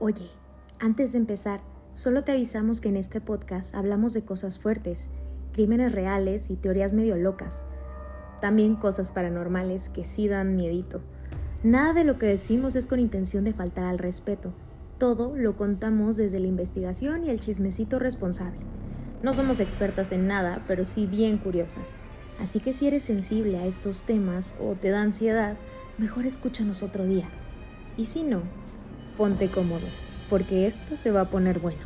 Oye, antes de empezar, solo te avisamos que en este podcast hablamos de cosas fuertes, crímenes reales y teorías medio locas. También cosas paranormales que sí dan miedito. Nada de lo que decimos es con intención de faltar al respeto. Todo lo contamos desde la investigación y el chismecito responsable. No somos expertas en nada, pero sí bien curiosas. Así que si eres sensible a estos temas o te da ansiedad, mejor escúchanos otro día. Y si no, ponte cómodo, porque esto se va a poner bueno.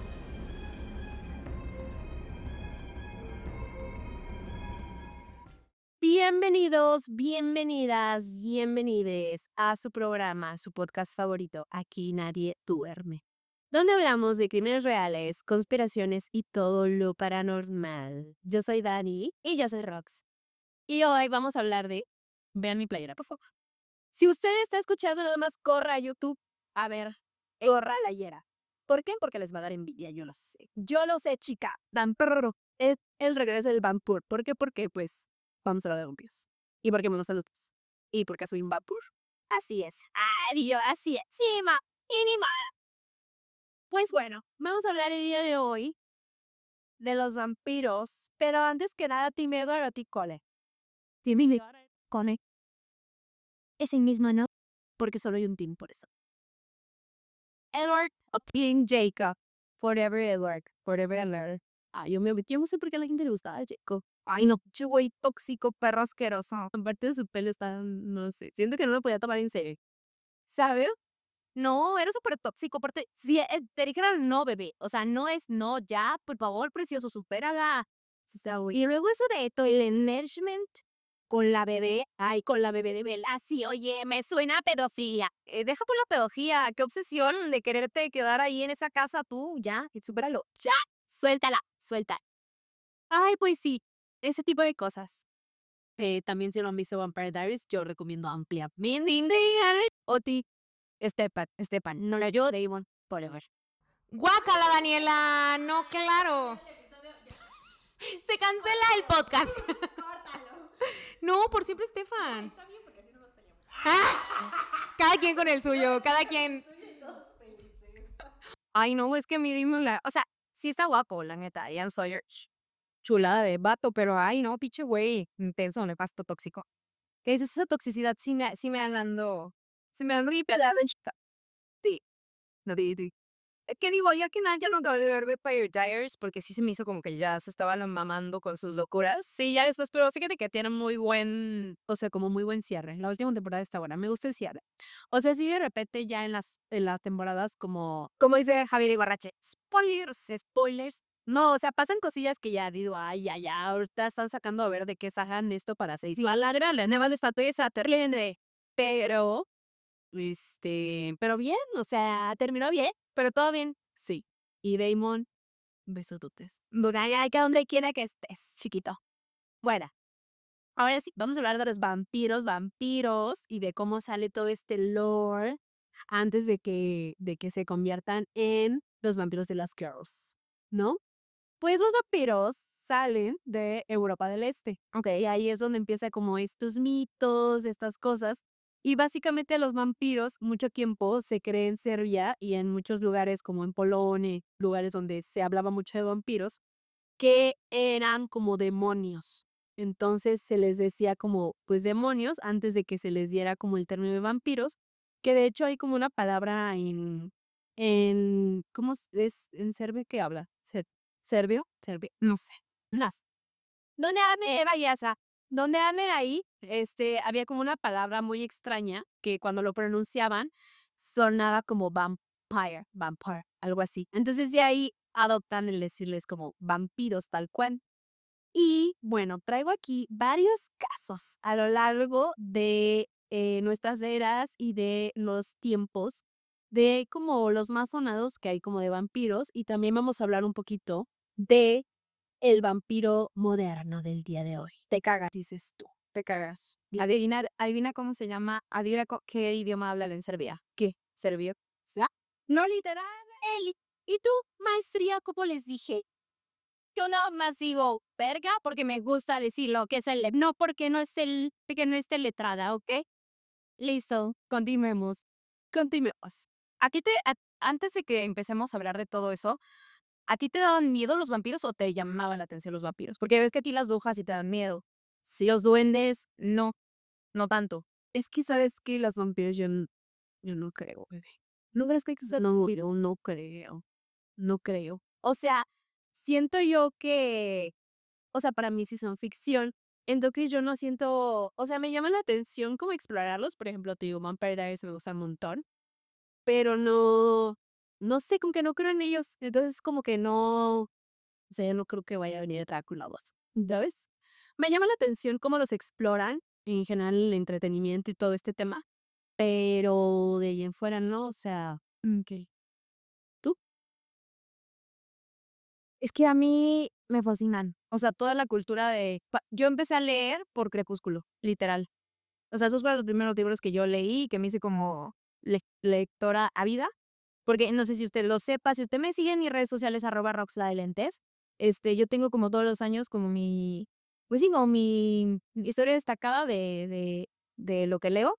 Bienvenidos, bienvenidas, bienvenides a su programa, su podcast favorito, Aquí Nadie Duerme, donde hablamos de crímenes reales, conspiraciones y todo lo paranormal. Yo soy Dani y yo soy Rox. Y hoy vamos a hablar de... Vean mi playera, por favor. Si usted está escuchando, nada más corra a YouTube a ver, corra a la hiera. ¿Por qué? Porque les va a dar envidia, yo lo sé. Yo lo sé, chica. Vampiro. Es el regreso del vampiro. ¿Por qué? Porque, pues, vamos a hablar de vampiros. ¿Y por qué me gustan los dos? ¿Y porque soy un vampiro? Así es. Adiós, así es. Sí, ma. Y ni ma. Pues bueno, vamos a hablar el día de hoy de los vampiros. Pero antes que nada, ¿Team Edward o Team Cole? Team Cole. Es el mismo, ¿no? Porque solo hay un team, por eso. Edward o Team Jacob. Forever Edward. Forever Edward. Ay, yo no sé por qué a la gente le gustaba Jacob. Ay, no, pinche güey tóxico, perro asqueroso. Aparte de su pelo está, no sé, siento que no lo podía tomar en serio. ¿Sabes? No, era súper tóxico. Aparte, si te dijeron no, bebé. O sea, no es no, ya, por favor, precioso, supérala. Y luego eso de toilet management con la bebé. Ay, con la bebé de Bella. Sí, oye, me suena a pedofilia. Deja tú la pedofía. Qué obsesión de quererte quedar ahí en esa casa tú. Ya, supéralo. Ya, suéltala, suelta. Ay, pues sí, ese tipo de cosas. También si no han visto Vampire Diaries, yo recomiendo ampliamente. Oti, Stepan, no le ayudo, Damon, forever. Guácala, Daniela. No, claro. Se cancela el podcast. No, por siempre Estefan. Cada quien con el suyo, cada quien. Ay, no, es que a mí dime o sea, sí está guapo, la neta, Ian Sawyer, chulada de vato, pero ay, no, pinche güey, intenso, nefasto, tóxico. ¿Qué es esa toxicidad? Sí me ando pelada, chica. Sí, no, di. ¿Qué digo? Yo al final ya no acabé de ver Vampire Diaries porque sí se me hizo como que ya se estaban mamando con sus locuras. Sí, ya después, pero fíjate que tiene muy buen, o sea, como muy buen cierre. La última temporada está buena, me gusta el cierre. O sea, sí de repente ya en las temporadas como dice Javier Ibarrache, spoilers. No, o sea, pasan cosillas que ya digo, ay, ya, ahorita están sacando a ver de qué sacan esto para seis. Y va a ladrar, la nueva despatuesa, terrible. Pero pero bien, o sea, terminó bien, pero todo bien. Sí. Y Damon, besototes. Ay, que donde quiera que estés, chiquito. Bueno, ahora sí, vamos a hablar de los vampiros y de cómo sale todo este lore antes de que se conviertan en los vampiros de las girls, ¿no? Pues los vampiros salen de Europa del Este, ¿ok? Ahí es donde empieza como estos mitos, estas cosas. Y básicamente los vampiros mucho tiempo se cree en Serbia y en muchos lugares como en Polonia, lugares donde se hablaba mucho de vampiros, que eran como demonios. Entonces se les decía como pues demonios antes de que se les diera como el término de vampiros, que de hecho hay como una palabra ¿cómo es en serbio que habla? Serbio, no sé. Las. ¿Dónde ande vayasa? Donde anden ahí, había como una palabra muy extraña que cuando lo pronunciaban sonaba como vampire, algo así. Entonces de ahí adoptan el decirles como vampiros tal cual. Y bueno, traigo aquí varios casos a lo largo de nuestras eras y de los tiempos de como los más sonados que hay como de vampiros y también vamos a hablar un poquito de el vampiro moderno del día de hoy. Te cagas, dices tú. Te cagas. Adivina cómo se llama, adivina qué idioma hablan en Serbia. ¿Qué? ¿Serbio? ¿Ya? No literal. Eli. ¿Y tú, maestría, cómo les dije? Yo nada más digo verga porque me gusta decirlo que es no porque no esté letrada, ¿ok? Listo, continuemos. Aquí antes de que empecemos a hablar de todo eso, ¿a ti te daban miedo los vampiros o te llamaban la atención los vampiros? Porque ves que a ti las brujas sí te dan miedo. Sí, los duendes, no, no tanto. Es que, ¿sabes que Las vampiros yo no creo, bebé. ¿No crees que existen los vampiros? No creo, no creo. O sea, siento yo que, o sea, para mí sí son ficción. Entonces yo no siento, o sea, me llama la atención como explorarlos. Por ejemplo, te digo, Vampire Diaries me gusta un montón, pero no sé, como que no creo en ellos. Entonces como que no, o sea, yo no creo que vaya a venir Drácula 2, ¿sabes? Me llama la atención cómo los exploran, en general el entretenimiento y todo este tema, pero de ahí en fuera no, o sea, okey. ¿Tú? Es que a mí me fascinan, o sea, toda la cultura de yo empecé a leer por Crepúsculo, literal. O sea, esos fueron los primeros libros que yo leí y que me hice como lectora ávida, porque no sé si usted lo sepa, si usted me sigue en mis redes sociales, @roxladilentes, yo tengo como todos los años como pues sí, como mi historia destacada de lo que leo.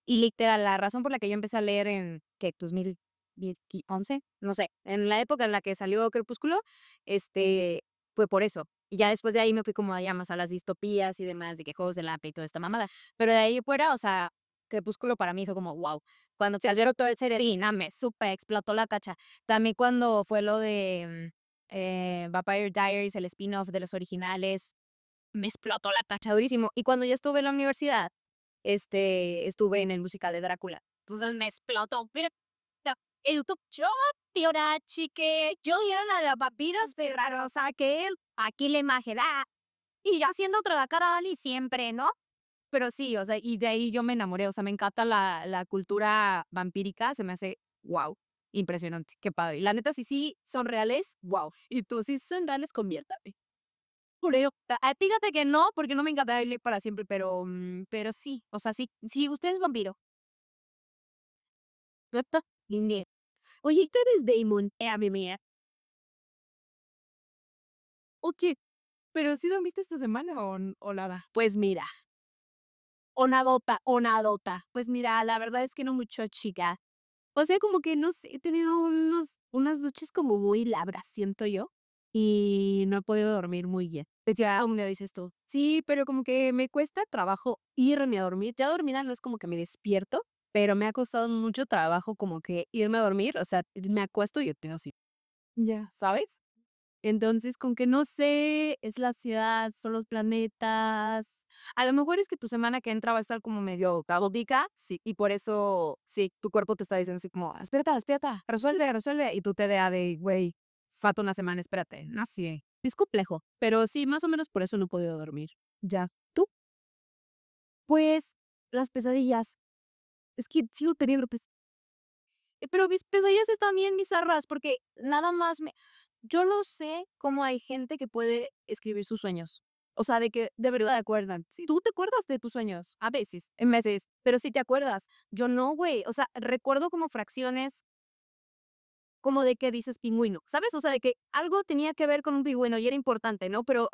Y literal, la razón por la que yo empecé a leer en, ¿qué? 2010 11, no sé, en la época en la que salió Crepúsculo, fue por eso. Y ya después de ahí me fui como allá más a las distopías y demás, de que juegos del hambre y toda esta mamada. Pero de ahí fuera, o sea, Crepúsculo para mí fue como, wow. Cuando se salieron todo ese de Dina, me súper explotó la cacha. También cuando fue lo de Vampire Diaries, el spin-off de los originales, me explotó la tacha durísimo. Y cuando ya estuve en la universidad, estuve en el musical de Drácula. Entonces me explotó, pero el yo, Fiora, chique, yo vieron a los vampiros de raro, o sea, que él, aquí la imagen, y yo haciendo otra la cara Dani siempre, ¿no? Pero sí, o sea, y de ahí yo me enamoré, o sea, me encanta la cultura vampírica, se me hace, wow, impresionante, qué padre. Y la neta, si son reales, wow. Y tú, si son reales, conviértame. Jureo. Fíjate que no, porque no me encanta Lily para siempre, pero sí, o sea, sí, usted es vampiro. Indeed. Oye, ¿tú eres Damon? Mi mía. Oye, pero ¿sí dormiste esta semana o nada? Pues mira, o nadota, o nadota. Pues mira, la verdad es que no mucho, chica. O sea, como que no sé, he tenido unas noches como muy labras, siento yo, y no he podido dormir muy bien. Ya un día dices tú, sí, pero como que me cuesta trabajo irme a dormir. Ya dormida no es como que me despierto, pero me ha costado mucho trabajo como que irme a dormir. O sea, me acuesto y yo tengo así, ya, ¿sabes? Entonces, con que no sé, es la ciudad, son los planetas. A lo mejor es que tu semana que entra va a estar como medio caótica, sí, y por eso, sí, tu cuerpo te está diciendo así como, despierta, despierta, resuelve, resuelve, y tú te de, güey, falta una semana, espérate, no sé, es complejo, pero sí, más o menos por eso no he podido dormir. Ya, ¿tú? Pues, las pesadillas, es que sigo teniendo pero mis pesadillas están bien bizarras porque nada más yo no sé cómo hay gente que puede escribir sus sueños. O sea, de que de verdad te acuerdan. Sí, tú te acuerdas de tus sueños, a veces, en veces, pero sí te acuerdas. Yo no, güey. O sea, recuerdo como fracciones, como de que dices pingüino, ¿sabes? O sea, de que algo tenía que ver con un pingüino y era importante, ¿no? Pero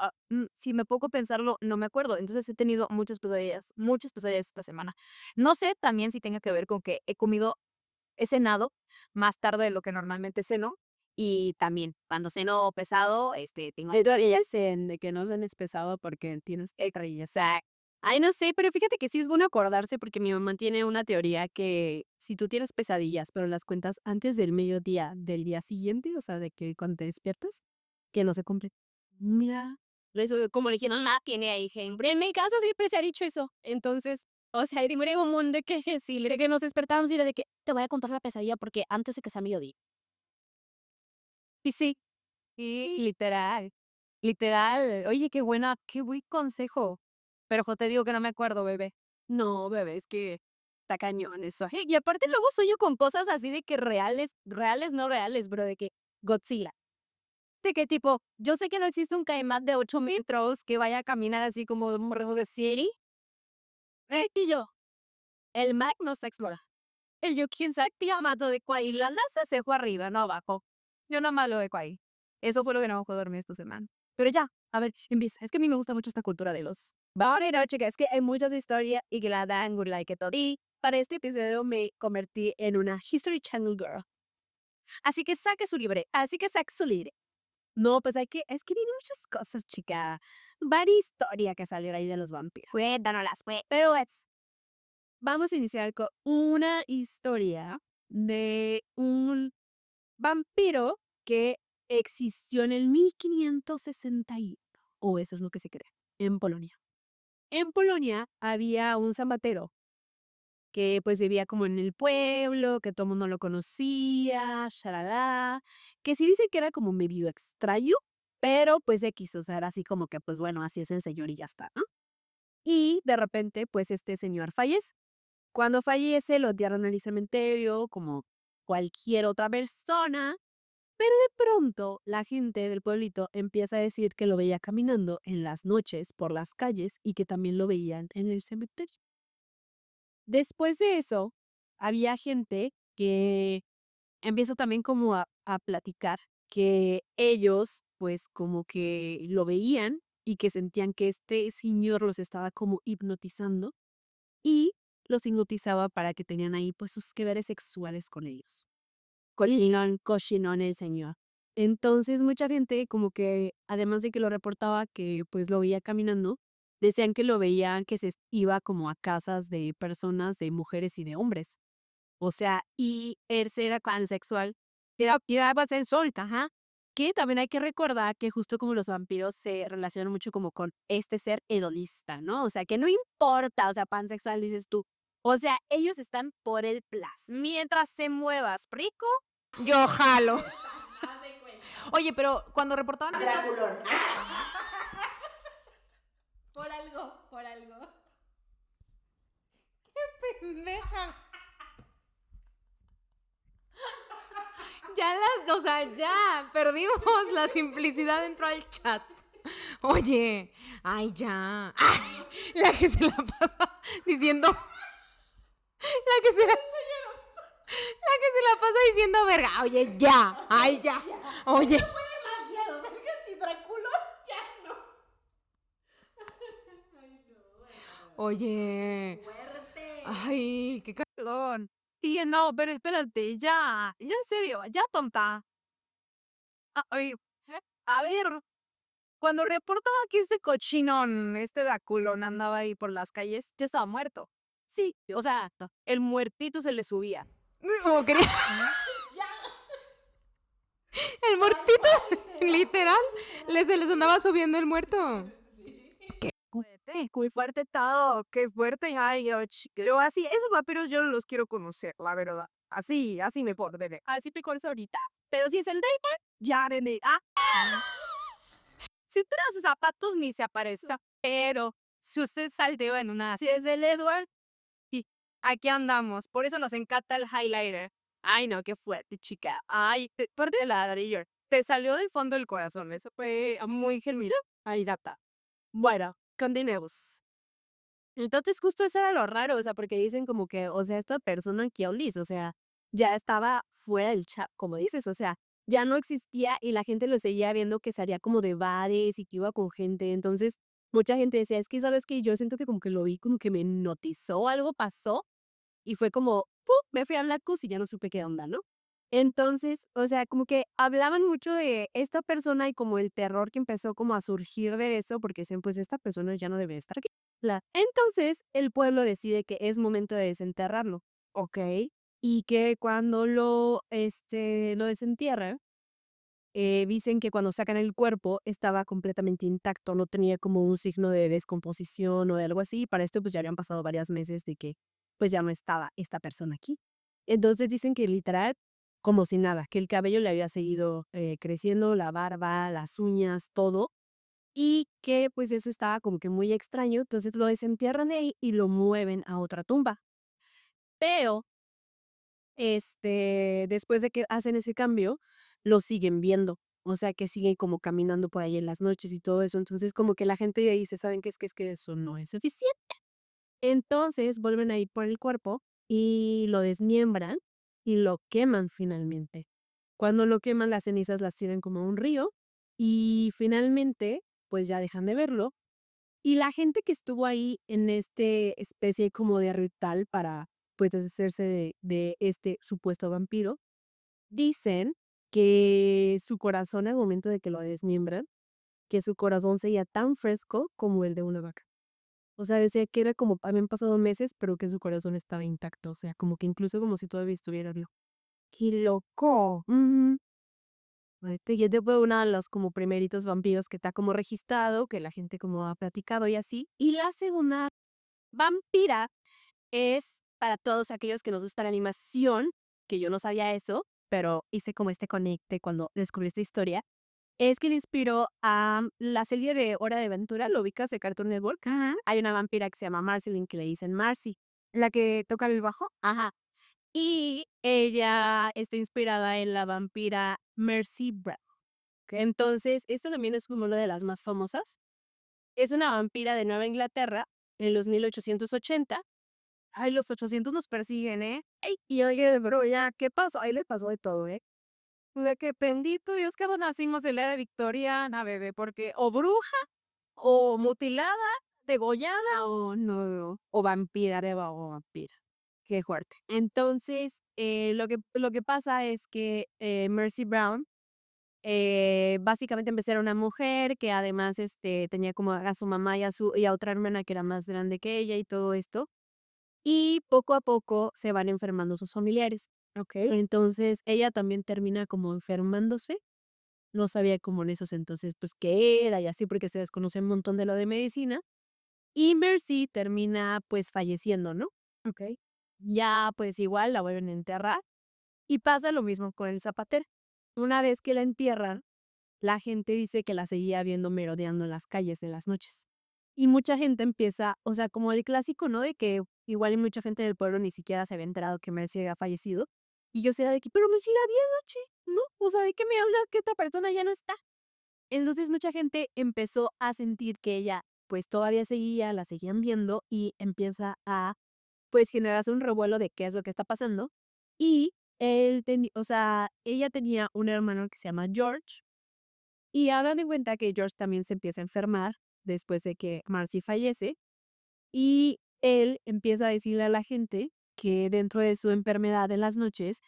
si me pongo a pensarlo, no me acuerdo. Entonces he tenido muchas pesadillas esta semana. No sé también si tenga que ver con que he cenado más tarde de lo que normalmente ceno, y también cuando ceno pesado, tengo teorías en de que no cenes pesado porque tienes que regresar. Ay, no sé, pero fíjate que sí es bueno acordarse porque mi mamá tiene una teoría que si tú tienes pesadillas, pero las cuentas antes del mediodía del día siguiente, o sea, de que cuando te despiertas, que no se cumple. Mira. Eso, como le dijeron, nada tiene ahí, gente. En mi casa siempre se ha dicho eso. Entonces, o sea, primero un mundo de que sí, de que nos despertamos y era de que te voy a contar la pesadilla porque antes de que sea mediodía. Y sí, sí, literal, literal. Oye, qué buen consejo. Pero te digo que no me acuerdo, bebé. No, bebé, es que está cañón eso. Y aparte luego sueño con cosas así de que reales, reales, no reales, bro, de que Godzilla. De que tipo, yo sé que no existe un caimán de 8 metros que vaya a caminar así como un rezo de Siri. Y yo, el Mac no está explorando. Y yo, quién sabe qué llamado de Kwai. La NASA se fue arriba, no abajo. Yo nada más lo de Kwai. Eso fue lo que no me dejó dormir esta semana. Pero ya, a ver, empieza. Es que a mí me gusta mucho esta cultura de los. Bueno, chicas, es que hay muchas historias y que la dan, like que todo. Y para este episodio me convertí en una History Channel girl. Así que saque su libre, así que saque su libre. No, pues es que vienen muchas cosas, chica. Varia historia que salió ahí de los vampiros. Cuéntanoslas, pues. Pero vamos a iniciar con una historia de un vampiro que existió en el 1561, o eso es lo que se cree, en Polonia. En Polonia había un zapatero que pues vivía como en el pueblo, que todo el mundo lo conocía, shalala, que sí dice que era como medio extraño, pero pues X, o sea, era así como que pues bueno, así es el señor y ya está, ¿no? Y de repente pues este señor fallece. Cuando fallece lo entierran en el cementerio como cualquier otra persona, pero de pronto la gente del pueblito empieza a decir que lo veía caminando en las noches por las calles y que también lo veían en el cementerio. Después de eso, había gente que empieza también como a platicar que ellos, pues, como que lo veían y que sentían que este señor los estaba como hipnotizando y los hipnotizaba para que tenían ahí, pues, sus que veres sexuales con ellos. Cochinón el señor. Entonces, mucha gente como que, además de que lo reportaba que, pues, lo veía caminando, decían que lo veían que iba como a casas de personas, de mujeres y de hombres. O sea, y él era pansexual, era pansexual, ajá. Que también hay que recordar que justo como los vampiros se relacionan mucho como con este ser hedonista, ¿no? O sea, que no importa, o sea, pansexual dices tú. O sea, ellos están por el placer. Mientras te muevas rico, Yo jalo. haz de cuenta. Oye, pero cuando reportaban estas... Draculón. Por algo, por algo. Pendeja. Ya las, o sea, ya perdimos la simplicidad dentro del chat. Oye, ay, ya. Ay, la que se la pasa diciendo. La que se la. La que se la pasa diciendo verga. Oye, ya. Ay, ya. Oye. Demasiado, vergas y Drácula ya no. Oye. Fuerte. Ay, qué Perdón. Sí, no, pero espérate, ya en serio, ya tonta. Oye, a ver, cuando reportaba que este cochinón, este Draculón andaba ahí por las calles, ya estaba muerto. Sí, o sea, el muertito se le subía. como quería. El muertito, literal, se les andaba subiendo el muerto. Fuerte, muy fuerte todo, qué fuerte. Ay, yo así, esos vampiros yo no los quiero conocer, la verdad. Así me pondré. Así picones ahorita. Pero si es el Damon, ya nene. Si trae sus zapatos ni se aparece. Pero si usted salteó en una, si es el Edward, y aquí andamos. Por eso nos encanta el highlighter. Ay, no, qué fuerte, chica. Ay, parte de la ladrillo. Te salió del fondo del corazón. Eso fue muy genuino. Ay, gata. Bueno, continuemos. Entonces, justo eso era lo raro, o sea, porque dicen como que, o sea, esta persona que Olis, o sea, ya estaba fuera del chat, como dices, o sea, ya no existía y la gente lo seguía viendo que salía como de bares y que iba con gente. Entonces, mucha gente decía, es que, ¿sabes qué? Yo siento que como que lo vi, como que me hipnotizó, algo pasó y fue como, ¡pum! Me fui a Blackus y ya no supe qué onda, ¿no? Entonces, o sea, como que hablaban mucho de esta persona y como el terror que empezó como a surgir de eso, porque decían, pues esta persona ya no debe estar aquí. Entonces, el pueblo decide que es momento de desenterrarlo, ¿ok? Y que cuando lo desentierran, dicen que cuando sacan el cuerpo estaba completamente intacto, no tenía como un signo de descomposición o de algo así. Para esto, pues ya habían pasado varios meses de que pues ya no estaba esta persona aquí. Entonces dicen que literal, como si nada, que el cabello le había seguido creciendo, la barba, las uñas, todo, y que pues eso estaba como que muy extraño. Entonces lo desentierran de ahí y lo mueven a otra tumba. Pero después de que hacen ese cambio, lo siguen viendo. O sea, que siguen como caminando por ahí en las noches y todo eso. Entonces, como que la gente de ahí se saben que es que eso no es suficiente. Entonces, vuelven a ir por el cuerpo y lo desmiembran y lo queman finalmente. Cuando lo queman, las cenizas las tiran como a un río y finalmente, pues ya dejan de verlo. Y la gente que estuvo ahí en especie como de ritual para, pues, deshacerse de este supuesto vampiro, Dicen que su corazón al momento de que lo desmiembran, que su corazón seguía tan fresco como el de una vaca. O sea, decía que era como habían pasado meses, pero que su corazón estaba intacto, o sea, como que incluso como si todavía estuviera vivo. ¡Qué loco! Ujú. Y este fue uno de los como primeritos vampiros que está como registrado, que la gente como ha platicado y así. Y la segunda vampira es para todos aquellos que nos gusta la animación, que yo no sabía eso, pero hice como este conecte cuando descubrí esta historia. Es que le inspiró a la serie de Hora de Aventura, ¿lo ubicas de Cartoon Network? Ajá. Hay una vampira que se llama Marceline que le dicen Marcy. ¿La que toca el bajo? Ajá. Y ella está inspirada en la vampira Mercy Brown. Entonces, esta también es como una de las más famosas. Es una vampira de Nueva Inglaterra en los 1880. Ay, los 800 nos persiguen, ¿eh? Ey, Y oye, bro, ya, ¿qué pasó? Ahí les pasó de todo, ¿eh? De que bendito Dios que nacimos en la era victoriana, bebé, porque o bruja, o mutilada, degollada, o vampira, o vampira. Qué fuerte. entonces, lo que pasa es que Mercy Brown básicamente empecé era una mujer que además tenía como a su mamá y a otra hermana que era más grande que ella y todo esto. Y poco a poco se van enfermando sus familiares. Ok. Entonces ella también termina como enfermándose. No sabía como en esos entonces pues qué era y así porque se desconoce un montón de lo de medicina. Y Mercy termina pues falleciendo, ¿no? Ok. Ya pues igual la vuelven a enterrar y pasa lo mismo con el zapatero. Una vez que la entierran, la gente dice que la seguía viendo merodeando en las calles en las noches. Y mucha gente empieza, o sea, como el clásico, ¿no? De que igual y mucha gente del pueblo ni siquiera se había enterado que Mercy había fallecido. Y yo sé de que, pero Mercy la vi anoche, ¿no? O sea, ¿de qué me habla que esta persona ya no está? Entonces mucha gente empezó a sentir que ella pues todavía seguía, la seguían viendo y empieza a pues generarse un revuelo de qué es lo que está pasando. Y o sea, ella tenía un hermano que se llama George y hagan en cuenta que George también se empieza a enfermar después de que Marcy fallece y él empieza a decirle a la gente que dentro de su enfermedad en las noches,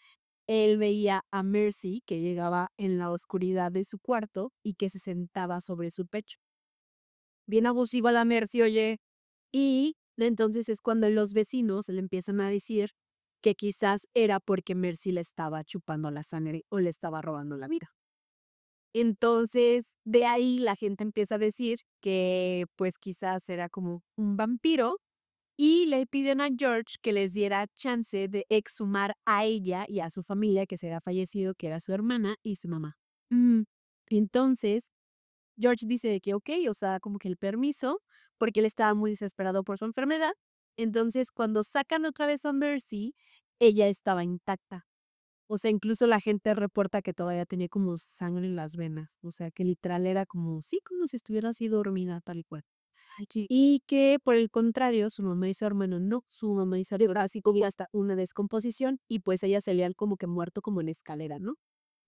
él veía a Mercy que llegaba en la oscuridad de su cuarto y que se sentaba sobre su pecho. Bien abusiva la Mercy, oye. Y entonces es cuando los vecinos le empiezan a decir que quizás era porque Mercy le estaba chupando la sangre o le estaba robando la vida. Entonces, de ahí la gente empieza a decir que, pues, quizás era como un vampiro y le piden a George que les diera chance de exhumar a ella y a su familia que se había fallecido, que era su hermana y su mamá. Mm, Entonces, George dice de que okey, o sea, como que el permiso, porque él estaba muy desesperado por su enfermedad. Entonces, cuando sacan otra vez a Mercy, ella estaba intacta. O sea, incluso la gente reporta que todavía tenía como sangre en las venas, o sea, que literal era como, sí, como si estuviera así dormida, tal y cual. ay, sí. Y que por el contrario, su mamá y su hermano no, su mamá y su hermano así como hasta una descomposición y pues ella se veían como que muerto como en escalera, ¿no?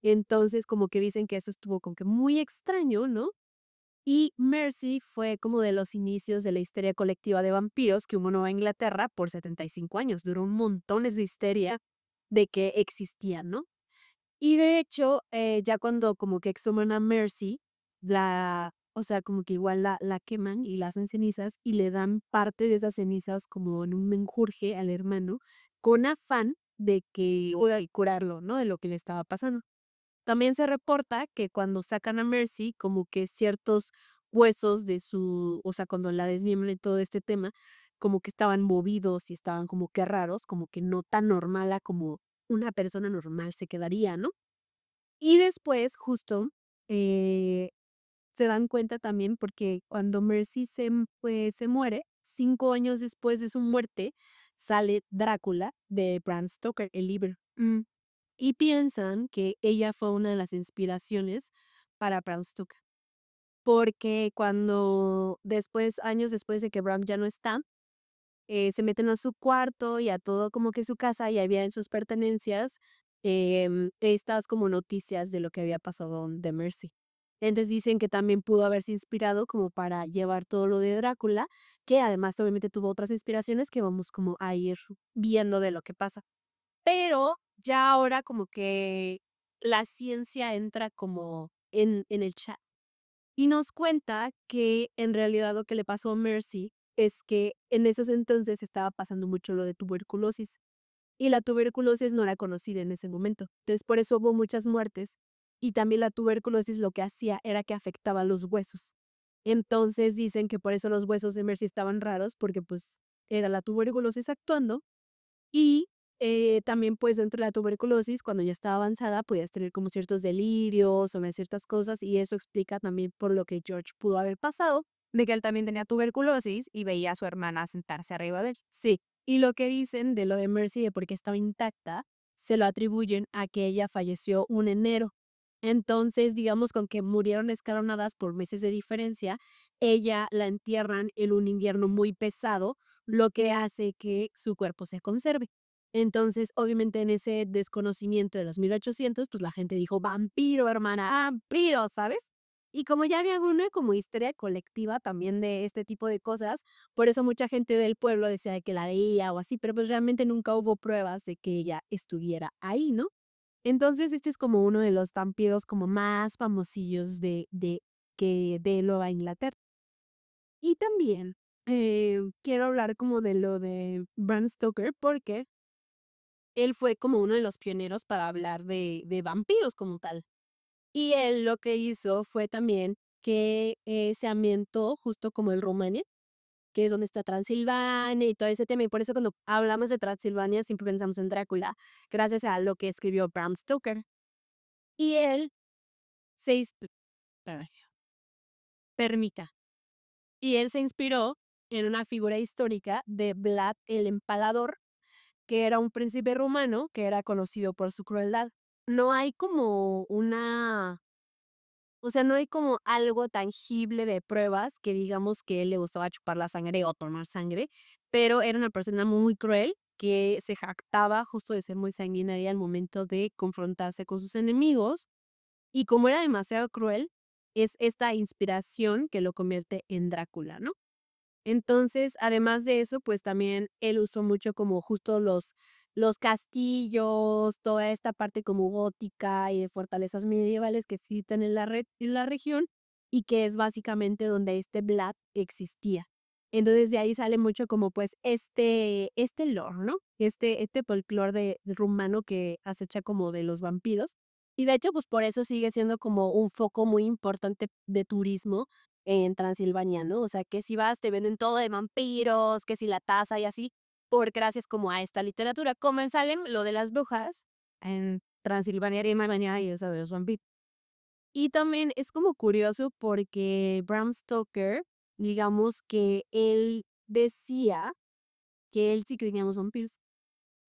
Entonces como que dicen que esto estuvo como que muy extraño, ¿no? Y Mercy fue como de los inicios de la histeria colectiva de vampiros que hubo en Nueva Inglaterra por 75 años. Duró un montón de histeria de que existían, ¿no? Y de hecho, ya cuando como que exhuman a Mercy, o sea, como que igual la queman y la hacen cenizas y le dan parte de esas cenizas como en un menjurje al hermano con afán de que oiga, y curarlo, ¿no? De lo que le estaba pasando. También se reporta que cuando sacan a Mercy, como que ciertos huesos de o sea, cuando la desmiembran y todo este tema, como que estaban movidos y estaban como que raros, como que no tan normal a como una persona normal se quedaría, ¿no? Y después, justo, eh, se dan cuenta también porque cuando Mercy pues, se muere, 5 años después de su muerte, sale Drácula de Bram Stoker, el libro. Mm, Y piensan que ella fue una de las inspiraciones para Bram Stoker. Porque cuando después, años después de que Bram ya no está, se meten a su cuarto y a todo como que su casa y había en sus pertenencias estas como noticias de lo que había pasado de Mercy. Entonces dicen que también pudo haberse inspirado como para llevar todo lo de Drácula, que además obviamente tuvo otras inspiraciones que vamos como a ir viendo de lo que pasa. Pero ya ahora como que la ciencia entra como en el chat y nos cuenta que en realidad lo que le pasó a Mercy es que en esos entonces estaba pasando mucho lo de tuberculosis y la tuberculosis no era conocida en ese momento. Entonces, por eso hubo muchas muertes y también la tuberculosis lo que hacía era que afectaba los huesos. Entonces dicen que por eso los huesos de Mercy estaban raros porque pues era la tuberculosis actuando y también pues dentro de la tuberculosis cuando ya estaba avanzada podías tener como ciertos delirios o ver ciertas cosas y eso explica también por lo que George pudo haber pasado de que él también tenía tuberculosis y veía a su hermana sentarse arriba de él. Sí, y lo que dicen de lo de Mercy de por qué estaba intacta, se lo atribuyen a que ella falleció un enero. Entonces, digamos, con que murieron escalonadas por meses de diferencia, ella la entierran en un invierno muy pesado, lo que hace que su cuerpo se conserve. Entonces, obviamente, en ese desconocimiento de los 1800, pues la gente dijo, vampiro, hermana, vampiro, ¿sabes? Y como ya había una como histeria colectiva también de este tipo de cosas, por eso mucha gente del pueblo decía de que la veía o así, pero pues realmente nunca hubo pruebas de que ella estuviera ahí, ¿no? Entonces, este es como uno de los vampiros como más famosillos de Nueva Inglaterra. Y también quiero hablar como de lo de Bram Stoker porque él fue como uno de los pioneros para hablar de vampiros como tal. Y él lo que hizo fue también que se ambientó justo como el Rumania, que es donde está Transilvania y todo ese tema. Y por eso cuando hablamos de Transilvania siempre pensamos en Drácula, gracias a lo que escribió Bram Stoker. Y él se espérame, permita. Y él se inspiró en una figura histórica de Vlad el Empalador, que era un príncipe rumano que era conocido por su crueldad. No hay como una, o sea, no hay como algo tangible de pruebas que digamos que él le gustaba chupar la sangre o tomar sangre, pero era una persona muy cruel que se jactaba justo de ser muy sanguinaria al momento de confrontarse con sus enemigos. Y como era demasiado cruel, es esta inspiración que lo convierte en Drácula, ¿no? Entonces, además de eso, pues también él usó mucho como justo los castillos, toda esta parte como gótica y de fortalezas medievales que existen en en la región y que es básicamente donde este Vlad existía. Entonces de ahí sale mucho como pues este lore, ¿no? Este folclore de rumano que acecha como de los vampiros. Y de hecho, pues por eso sigue siendo como un foco muy importante de turismo en Transilvania, ¿no? O sea, que si vas te venden todo de vampiros, que si la taza y así, por gracias como a esta literatura. Como en Salem, lo de las brujas, en Transilvania y Alemania y eso de los vampiros. Y también es como curioso porque Bram Stoker, digamos que él decía que él sí creía en los vampiros,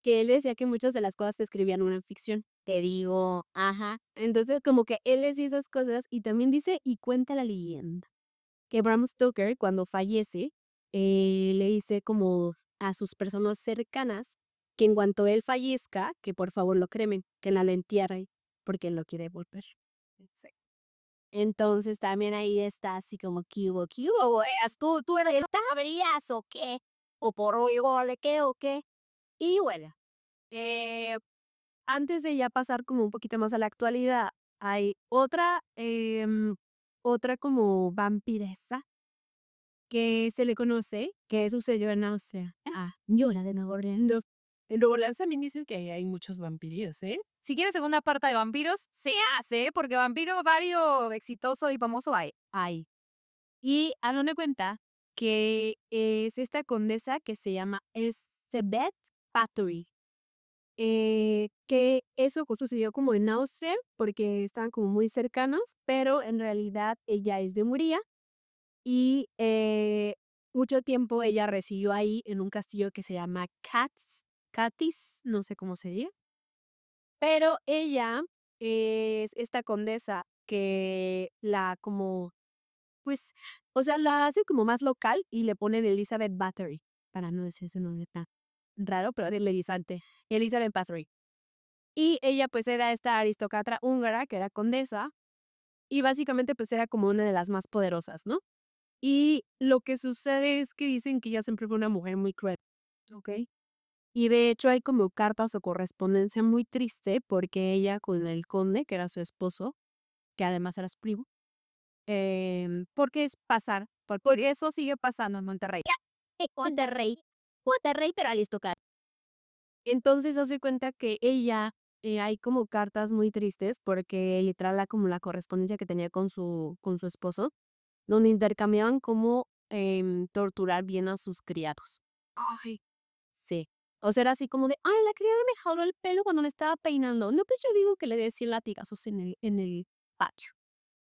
que él decía que muchas de las cosas se escribían en ficción. Te digo, ajá. Entonces como que él decía esas cosas y también dice y cuenta la leyenda que Bram Stoker, cuando fallece, le dice como a sus personas cercanas que en cuanto él fallezca, que por favor lo cremen, que la lo entierren, porque él no quiere volver. Sí. Entonces también ahí está así como, qué hubo, güeyes? ¿Tú eres sabrías o qué? ¿O por hoy gole qué o qué? Y bueno, eh, antes de ya pasar como un poquito más a la actualidad, hay otra como vampiresa que se le conoce, que sucedió en Austria. Yola de Nuevo Orleans. En Nuevo Orleans también dicen que hay muchos vampiros, ¿eh? Si quieres segunda parte de vampiros, se hace, porque vampiro vario exitoso y famoso hay. Hay. Y hagan de cuenta que es esta condesa que se llama Elizabeth Bathory. Que eso sucedió como en Austria, porque estaban como muy cercanos, pero en realidad ella es de Hungría. Y mucho tiempo ella residió ahí en un castillo que se llama Katis, no sé cómo se diga. Pero ella es esta condesa que la como, pues, o sea, la hace como más local y le ponen Elizabeth Bathory, para no decir su nombre tan raro, pero deslizante, Elizabeth Bathory. Y ella pues era esta aristócrata húngara que era condesa y básicamente pues era como una de las más poderosas, ¿no? Y lo que sucede es que dicen que ella siempre fue una mujer muy cruel, ¿ok? Y de hecho hay como cartas o correspondencia muy triste porque ella con el conde, que era su esposo, que además era su primo, porque es pasar, por eso sigue pasando en Monterrey. Monterrey, Monterrey, pero aristocrático. Entonces hace cuenta que ella, hay como cartas muy tristes porque literal como la correspondencia que tenía con su esposo, donde intercambiaban cómo torturar bien a sus criados. Ay, sí. O sea, era así como de, ay, la criada me jaló el pelo cuando le estaba peinando. No, pues yo digo que le dé 100 latigazos en el patio.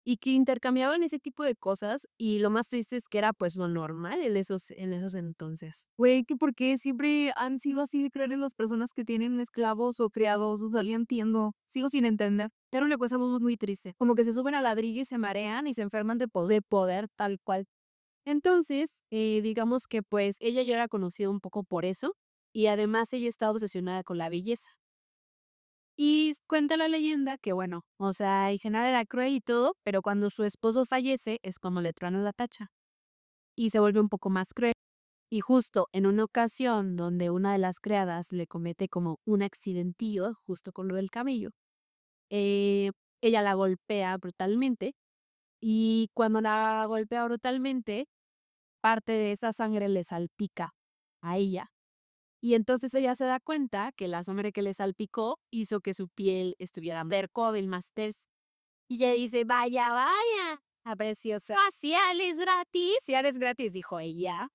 Y que intercambiaban ese tipo de cosas, y lo más triste es que era, pues, lo normal en esos entonces. Güey, que por qué siempre han sido así de crueles las personas que tienen esclavos o criados, o sea, yo entiendo, sigo sin entender, pero una cosa muy, muy triste, como que se suben al ladrillo y se marean y se enferman de poder tal cual. Entonces, digamos que, pues, ella ya era conocida un poco por eso, y además ella estaba obsesionada con la belleza. Y cuenta la leyenda que, bueno, o sea, en general era cruel y todo, pero cuando su esposo fallece es como le truena la tacha y se vuelve un poco más cruel. Y justo en una ocasión donde una de las criadas le comete como un accidentillo, justo con lo del cabello, eh, ella la golpea brutalmente y cuando la golpea brutalmente, parte de esa sangre le salpica a ella. Y entonces ella se da cuenta que la sangre que le salpicó hizo que su piel estuviera terco, más tez. Y ella dice, vaya, vaya, a preciosa. Faciales gratis, faciales gratis, dijo ella.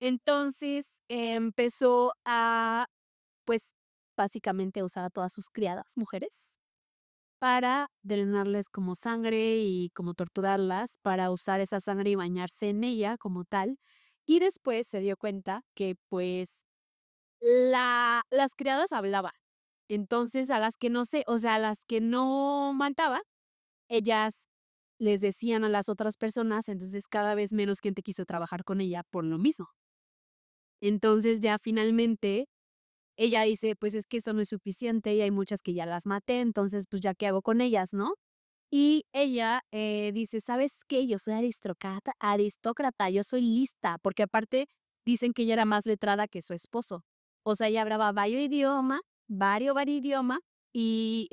Entonces empezó a, pues, básicamente usar a todas sus criadas mujeres para drenarles como sangre y como torturarlas, para usar esa sangre y bañarse en ella como tal. Y después se dio cuenta que, pues, las criadas hablaban. Entonces, a las que no sé, o sea, a las que no mataba, ellas les decían a las otras personas, entonces cada vez menos gente quiso trabajar con ella por lo mismo. Entonces, ya finalmente ella dice: "Pues es que eso no es suficiente y hay muchas que ya las maté, entonces, pues, ¿ya qué hago con ellas, no?". Y ella, dice: "¿Sabes qué? Yo soy aristócrata, yo soy lista", porque aparte dicen que ella era más letrada que su esposo. O sea, ella hablaba varios idioma y,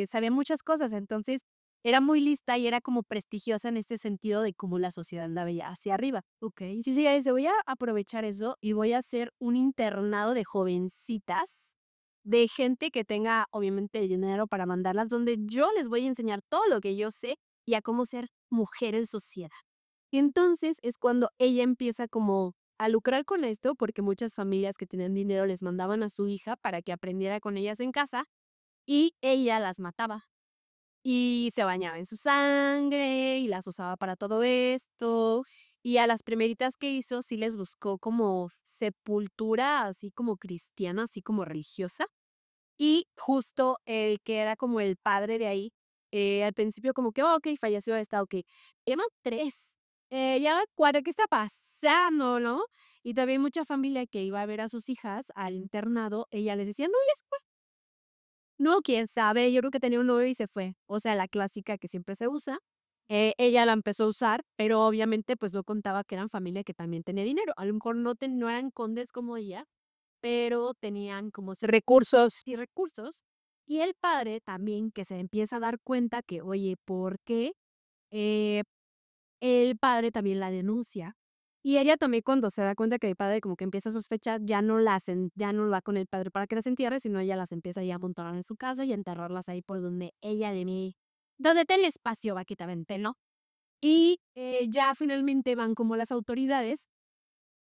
sabía muchas cosas. Entonces, era muy lista y era como prestigiosa en este sentido de cómo la sociedad andaba ya hacia arriba. Okey. Sí, sí, ella dice: "Voy a aprovechar eso y voy a hacer un internado de jovencitas de gente que tenga, obviamente, dinero para mandarlas, donde yo les voy a enseñar todo lo que yo sé y a cómo ser mujer en sociedad". Y entonces es cuando ella empieza como a lucrar con esto, porque muchas familias que tenían dinero les mandaban a su hija para que aprendiera con ellas en casa y ella las mataba. Y se bañaba en su sangre y las usaba para todo esto. Y a las primeritas que hizo sí les buscó como sepultura, así como cristiana, así como religiosa. Y justo el que era como el padre de ahí, al principio como que, okey, falleció, está okey. Llaman 3, ya van 4, ¿qué está pasando, no? Y también mucha familia que iba a ver a sus hijas al internado, ella les decía: "No, ya se fue". No, quién sabe, yo creo que tenía un novio y se fue. O sea, la clásica que siempre se usa. Ella la empezó a usar, pero obviamente, pues, no contaba que eran familia que también tenía dinero. A lo mejor no eran condes como ella, pero tenían como recursos y recursos. Y el padre también que se empieza a dar cuenta que, oye, ¿por qué? Eh, el padre también la denuncia. Y ella también cuando se da cuenta que el padre como que empieza a sospechar, ya no va con el padre para que las entierre, sino ella las empieza ya a montar en su casa y a enterrarlas ahí por donde ella de mí, donde tenga espacio, vaquitamente, ¿no? Y ya finalmente van como las autoridades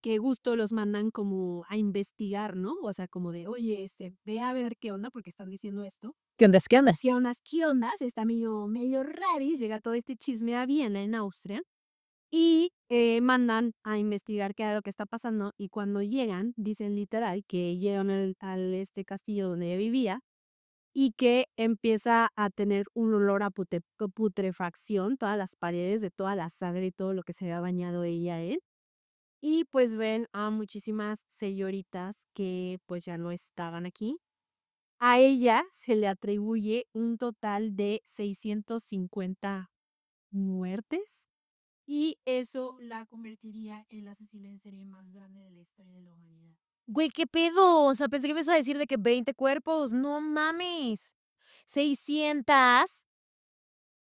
que justo los mandan como a investigar, ¿no? O sea, como de, oye, ve a ver qué onda, porque están diciendo esto. ¿Qué ondas? ¿Qué ondas? Sí, unas, ¿qué ondas? Está medio raris, llega todo este chisme a Viena, en Austria, y mandan a investigar qué era lo que está pasando, y cuando llegan, dicen literal que llegan al castillo donde ella vivía, y que empieza a tener un olor a putrefacción, todas las paredes de toda la sangre y todo lo que se había bañado ella, él. Y pues ven a muchísimas señoritas que pues ya no estaban aquí. A ella se le atribuye un total de 650 muertes y eso la convertiría en la asesina en serie más grande de la historia de la humanidad. Güey, ¿qué pedo? O sea, pensé que me ibas a decir de que 20 cuerpos. No mames. 600,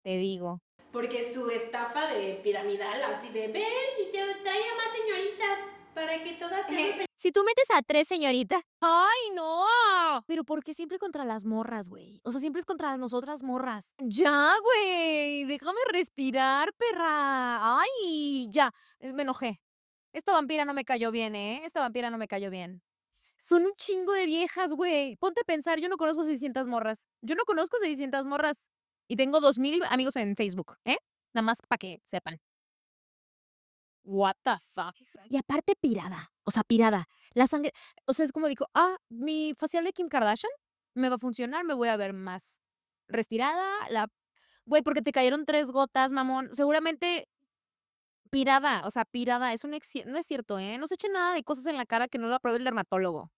te digo. Porque su estafa de piramidal, así de ven y te trae a más señoritas para que todas seamos Si tú metes a 3 señoritas. ¡Ay, no! Pero ¿por qué siempre contra las morras, güey? O sea, siempre es contra nosotras morras. Ya, güey. Déjame respirar, perra. Ay, ya. Me enojé. Esta vampira no me cayó bien, ¿eh? Esta vampira no me cayó bien. Son un chingo de viejas, güey. Ponte a pensar, yo no conozco 600 morras. Yo no conozco 600 morras. Y tengo 2000 amigos en Facebook, ¿eh? Nada más para que sepan. What the fuck. Y aparte pirada. O sea, pirada. La sangre. O sea, es como dijo, mi facial de Kim Kardashian me va a funcionar, me voy a ver más retirada. Güey, porque te cayeron 3 gotas, mamón. Seguramente pirada. O sea, pirada. Eso no es cierto, ¿eh? No se echen nada de cosas en la cara que no lo apruebe el dermatólogo.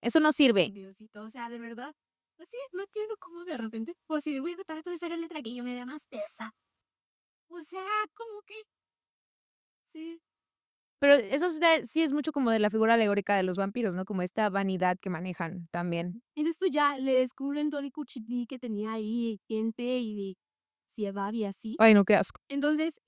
Eso no sirve. Diosito, o sea, de verdad. Así, no entiendo cómo de repente. O si voy a tratar de hacer la letra que yo me dé más tesa. O sea, como que. Sí. Pero eso sí es mucho como de la figura alegórica de los vampiros, ¿no? Como esta vanidad que manejan también. En esto ya le descubren todo el cuchillo que tenía ahí, gente y ciebab y así. Ay, no, qué asco. Entonces,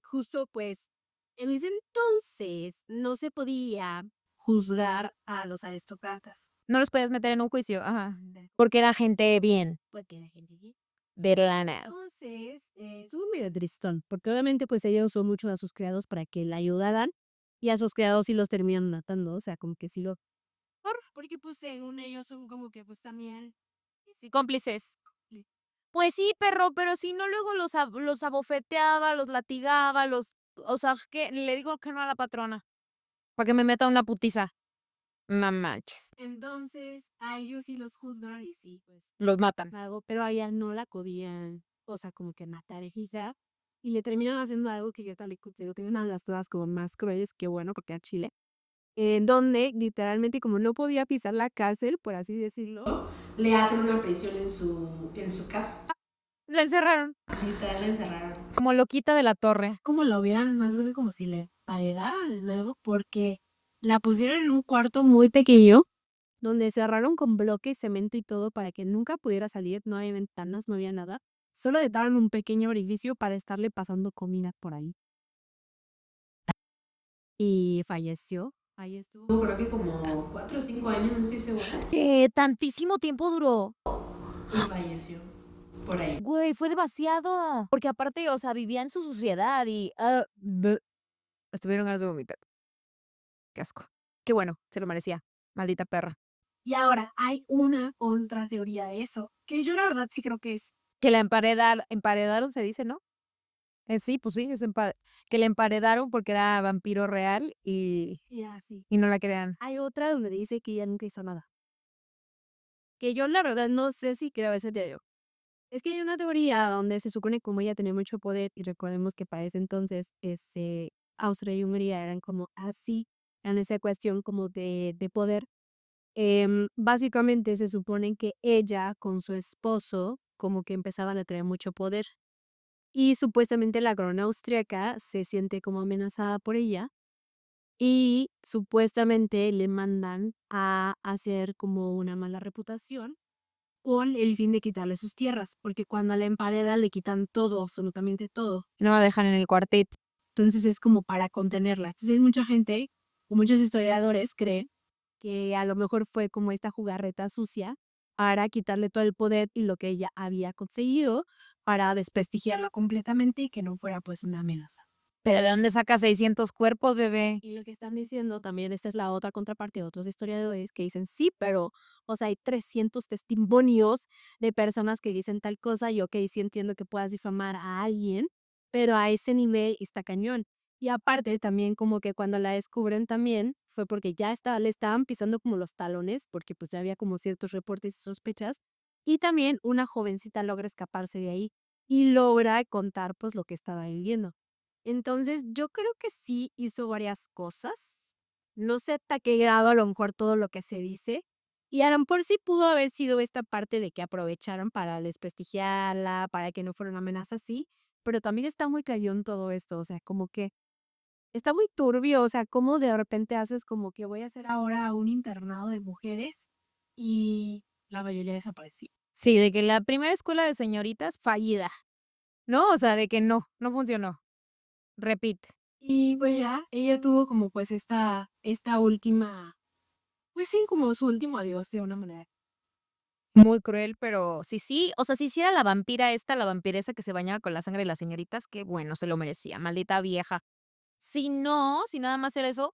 justo pues, en ese entonces no se podía juzgar a los aristócratas. No los puedes meter en un juicio, ajá. Porque era gente bien, Porque la gente bien. de lana. Entonces, Estuvo medio tristón, porque obviamente pues ella usó mucho a sus criados para que la ayudaran y a sus criados sí los terminan matando, o sea, como que sí lo... porque pues según ellos son como que pues también. Sí, cómplices. Pues sí, perro, pero si no luego los abofeteaba, los latigaba, o sea, que le digo que no a la patrona. Para que me meta una putiza. No manches. Entonces, a ellos sí los juzgan y sí, pues Los matan. algo, pero a ella no la podían, o sea, como que matar hija. Y le terminan haciendo algo que yo tal vez considero que es una de las cosas como más crueles, que bueno, porque a Chile. En donde literalmente como no podía pisar la cárcel, por así decirlo, le hacen una prisión en su casa. La encerraron. Literal la encerraron. Como loquita de la torre. Como lo hubieran más bien como si le pagaran luego, porque la pusieron en un cuarto muy pequeño. donde cerraron con bloque, cemento y todo para que nunca pudiera salir, no había ventanas, no había nada. Solo dejaron un pequeño orificio para estarle pasando comida por ahí. Y falleció. Ahí estuvo. Creo que como 4 o 5 años, no estoy segura. Tantísimo tiempo duró. Y falleció por ahí. Güey, fue demasiado. Porque aparte, o sea, vivía en su suciedad y... hasta me dieron ganas de vomitar. Qué asco. Qué bueno, se lo merecía. Maldita perra. Y ahora hay una otra teoría de eso, que yo la verdad sí creo que es. Que la emparedaron, se dice, ¿no? Sí, pues sí, que la emparedaron porque era vampiro real Y así. y no la crean. Hay otra donde dice que ella nunca hizo nada. Que yo la verdad no sé si creo ese teoría. Es que hay una teoría donde se supone como ella tenía mucho poder y recordemos que para ese entonces Austria y Hungría eran como así en esa cuestión como de poder. Básicamente se supone que ella con su esposo como que empezaban a tener mucho poder y supuestamente la corona austriaca se siente como amenazada por ella y supuestamente le mandan a hacer como una mala reputación con el fin de quitarle sus tierras, porque cuando a la empareda le quitan todo, absolutamente todo. No la dejan en el cuartito. Entonces es como para contenerla. Entonces hay mucha gente, o muchos historiadores creen Que a lo mejor fue como esta jugarreta sucia para quitarle todo el poder y lo que ella había conseguido para desprestigiarla completamente y que no fuera pues una amenaza. ¿Pero de dónde saca 600 cuerpos, bebé? Y lo que están diciendo también, esta es la otra contraparte de otros historiadores que dicen, sí, pero, o sea, hay 300 testimonios de personas que dicen tal cosa y ok, sí entiendo que puedas difamar a alguien, pero a ese nivel está cañón. Y aparte también como que cuando la descubren también fue porque ya le estaban pisando como los talones, porque pues ya había como ciertos reportes y sospechas, y también una jovencita logra escaparse de ahí y logra contar pues lo que estaba viviendo. Entonces, yo creo que sí hizo varias cosas. No sé hasta qué grado a lo mejor todo lo que se dice. Y a lo mejor sí pudo haber sido esta parte de que aprovecharon para desprestigiarla, para que no fuera una amenaza así. Pero también está muy cañón todo esto. O sea, como que está muy turbio, o sea, cómo de repente haces como que voy a hacer ahora un internado de mujeres y la mayoría desapareció. Sí, de que la primera escuela de señoritas fallida, ¿no? O sea, de que no funcionó. Repite. Y pues ya, ella tuvo como pues esta última, pues sí, como su último adiós de una manera. Muy cruel, pero sí, o sea, si hiciera la vampira esta, la vampiresa que se bañaba con la sangre de las señoritas, qué bueno, se lo merecía, maldita vieja. Si no, si nada más era eso,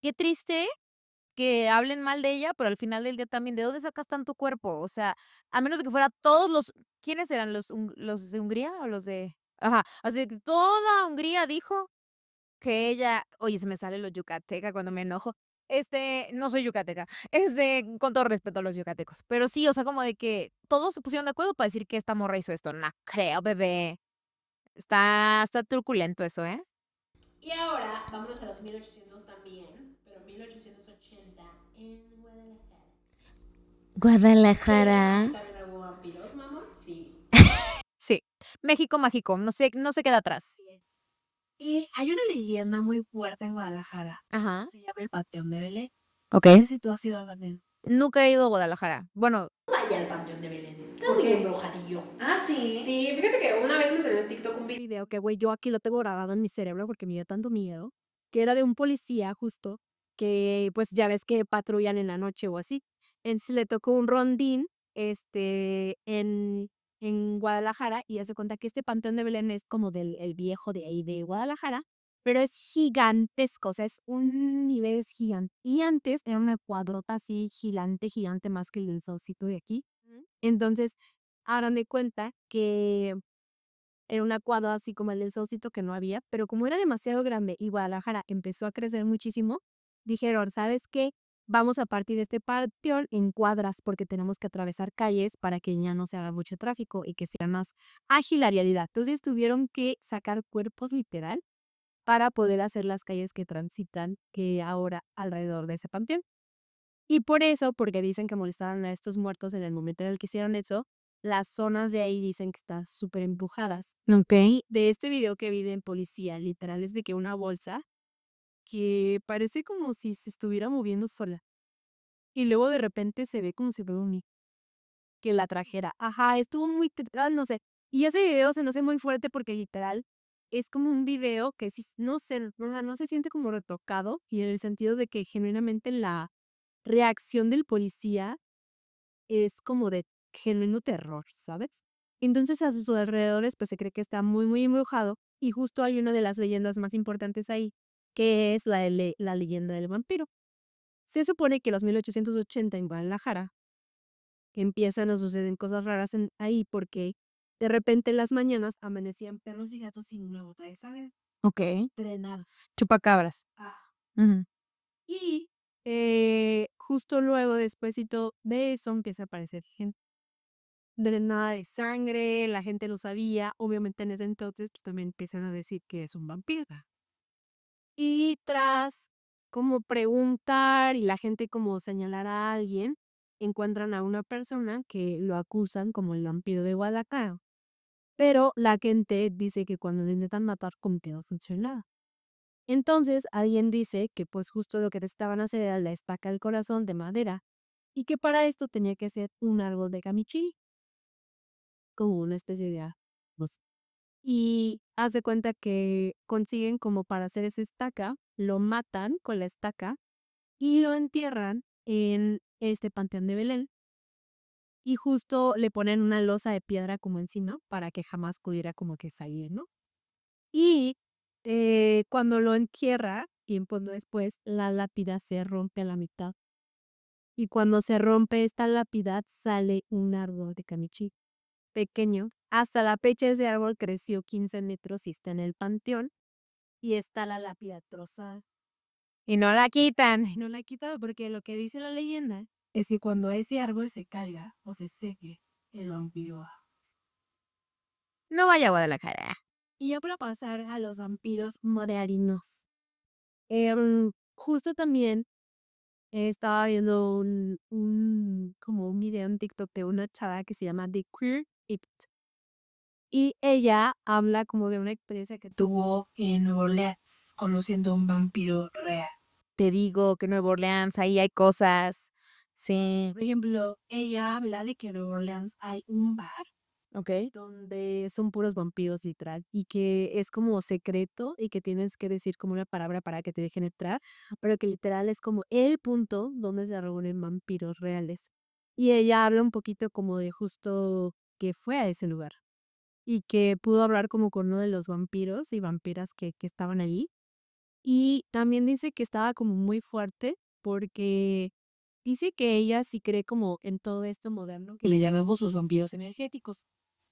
qué triste que hablen mal de ella, pero al final del día también, ¿de dónde sacas tanto cuerpo? O sea, a menos de que fuera todos los ¿quiénes eran? ¿Los de Hungría o los de? Ajá, así que toda Hungría dijo que ella oye, se me sale lo yucateca cuando me enojo. No soy yucateca, con todo respeto a los yucatecos, pero sí, o sea, como de que todos se pusieron de acuerdo para decir que esta morra hizo esto. No creo, bebé. Está truculento eso, ¿eh? Y ahora, vámonos a los 1800 también, pero 1880 en Guadalajara. Guadalajara. ¿También hubo vampiros, mamá? Sí. Sí, México mágico, no se queda atrás. Y hay una leyenda muy fuerte en Guadalajara. Ajá, Se llama el Panteón de Belén. No okey. sé si tú has ido a Belén. Nunca he ido a Guadalajara. Bueno, Vaya al Panteón de Belén. Está muy embrujadillo. Ah, sí. Sí, fíjate que una vez me salió en TikTok un video. Video que, güey, yo aquí lo tengo grabado en mi cerebro porque me dio tanto miedo, que era de un policía justo, que pues ya ves que patrullan en la noche o así. Entonces le tocó un rondín, en Guadalajara y hace cuenta que este Panteón de Belén es como del el viejo de ahí de Guadalajara, pero es gigantesco, o sea, es un nivel es gigante. Y antes era una cuadrota así gigante, gigante más que el del Saucito de aquí. Entonces, hagan de cuenta que era un acuado así como el del Saucito que no había, pero como era demasiado grande y Guadalajara empezó a crecer muchísimo, dijeron, ¿sabes qué? Vamos a partir este panteón en cuadras porque tenemos que atravesar calles para que ya no se haga mucho tráfico y que sea más ágil la realidad. Entonces tuvieron que sacar cuerpos literal para poder hacer las calles que transitan que ahora alrededor de ese panteón. Y por eso, porque dicen que molestaron a estos muertos en el momento en el que hicieron eso, las zonas de ahí dicen que están súper embrujadas. okey. De este video que vi en policía, literal, es de que una bolsa que parece como si se estuviera moviendo sola. Y luego de repente se ve como si fuera un que la trajera. Ajá, estuvo muy, no sé. Y ese video se me hace muy fuerte porque literal es como un video que sí, no sé, no se siente como retocado y en el sentido de que genuinamente la reacción del policía es como de genuino terror, ¿sabes? Entonces a sus alrededores pues se cree que está muy, muy embrujado y justo hay una de las leyendas más importantes ahí, que es la leyenda del vampiro. Se supone que los 1880 en Guadalajara empiezan a suceder cosas raras ahí porque de repente en las mañanas amanecían perros y gatos sin una gota de sangre, Okey. drenados. Chupacabras. Ah, Ujú. y justo luego, despuésito de eso, empieza a aparecer gente drenada de sangre, la gente lo sabía, obviamente en ese entonces, pues, también empiezan a decir que es un vampiro. Y tras como preguntar y la gente como señalar a alguien, encuentran a una persona que lo acusan como el vampiro de Guadalajara, pero la gente dice que cuando lo intentan matar como que no funciona. Entonces, alguien dice que pues justo lo que necesitaban hacer era la estaca del corazón de madera y que para esto tenía que ser un árbol de camichí, como una especie de pues, y haz de cuenta que consiguen como para hacer esa estaca, lo matan con la estaca y lo entierran en este panteón de Belén y justo le ponen una losa de piedra como encima para que jamás pudiera como que salir, ¿no? Y cuando lo entierra, tiempo después, la lápida se rompe a la mitad. Y cuando se rompe esta lápida, sale un árbol de camichí pequeño. Hasta la fecha ese árbol creció 15 metros y está en el panteón. Y está la lápida trozada. Y no la quitan. Y no la he quitado porque lo que dice la leyenda es que cuando ese árbol se caiga o se seque, el vampiro va. No vaya a Guadalajara. Y ya para pasar a los vampiros modernos. Justo también estaba viendo como un video en TikTok de una chava que se llama The Queer It. Y ella habla como de una experiencia que tuvo en Nueva Orleans, conociendo a un vampiro real. Te digo que Nueva Orleans, ahí hay cosas. Sí, Por ejemplo, ella habla de que en Nueva Orleans hay un bar ok. donde son puros vampiros literal y que es como secreto y que tienes que decir como una palabra para que te dejen entrar, pero que literal es como el punto donde se reúnen vampiros reales. Y ella habla un poquito como de justo que fue a ese lugar y que pudo hablar como con uno de los vampiros y vampiras que estaban allí. Y también dice que estaba como muy fuerte porque dice que ella sí cree como en todo esto moderno que le llamamos los vampiros energéticos.